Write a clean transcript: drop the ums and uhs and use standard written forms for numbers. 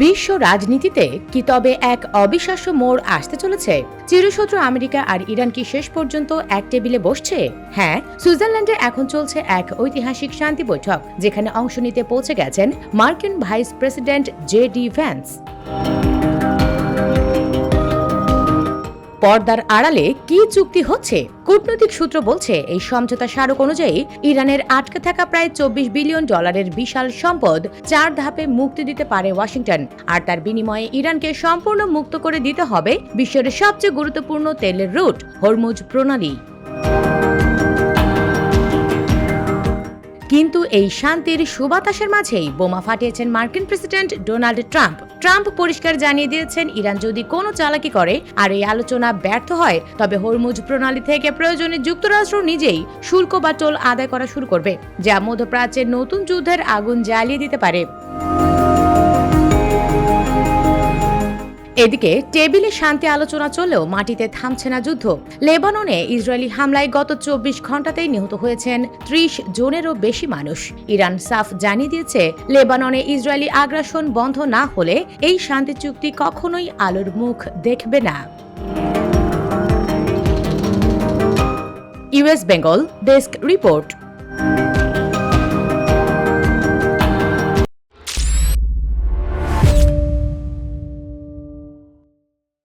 বিশ্ব রাজনীতিতে কি তবে এক অবিশ্বাস্য মোড় আসতে চলেছে? চিরশত্রু আমেরিকা আর ইরান কি শেষ পর্যন্ত এক টেবিলে বসছে? হ্যাঁ, সুইজারল্যান্ডে এখন চলছে এক ঐতিহাসিক শান্তি বৈঠক, যেখানে অংশ নিতে পৌঁছে গেছেন মার্কিন ভাইস প্রেসিডেন্ট জে.ডি. ভ্যান্স। পর্দার আড়ালে কি চুক্তি হচ্ছে? কূটনৈতিক সূত্র বলছে, এই সমঝোতা স্মারক অনুযায়ী ইরানের আটকে থাকা প্রায় $24 বিলিয়ন বিশাল সম্পদ 4 ধাপে মুক্তি দিতে পারে ওয়াশিংটন, আর তার বিনিময়ে ইরানকে সম্পূর্ণ মুক্ত করে দিতে হবে বিশ্বের সবচেয়ে গুরুত্বপূর্ণ তেলের রুট হরমুজ প্রণালী। কিন্তু এই শান্তির সুবাতাসের মাঝেই বোমা ফাটিয়েছেন মার্কিন প্রেসিডেন্ট ডোনাল্ড ট্রাম্প। ট্রাম্প পরিষ্কার জানিয়ে দিয়েছেন, ইরান যদি কোনো চালাকি করে আর এই আলোচনা ব্যর্থ হয়, তবে হরমুজ প্রণালী থেকে প্রয়োজনে যুক্তরাষ্ট্র নিজেই শুল্ক বা টোল আদায় করা শুরু করবে, যা মধ্যপ্রাচ্যের নতুন যুদ্ধের আগুন জ্বালিয়ে দিতে পারে। এদিকে টেবিলে শান্তি আলোচনা চললেও মাটিতে থামছে না যুদ্ধ। লেবাননে ইসরায়েলি হামলায় গত 24 ঘন্টাতেই নিহত হয়েছেন 30 জনেরও বেশি মানুষ। ইরান সাফ জানিয়ে দিয়েছে, লেবাননে ইসরায়েলি আগ্রাসন বন্ধ না হলে এই শান্তি চুক্তি কখনোই আলোর মুখ দেখবে না। US Bengal desk report.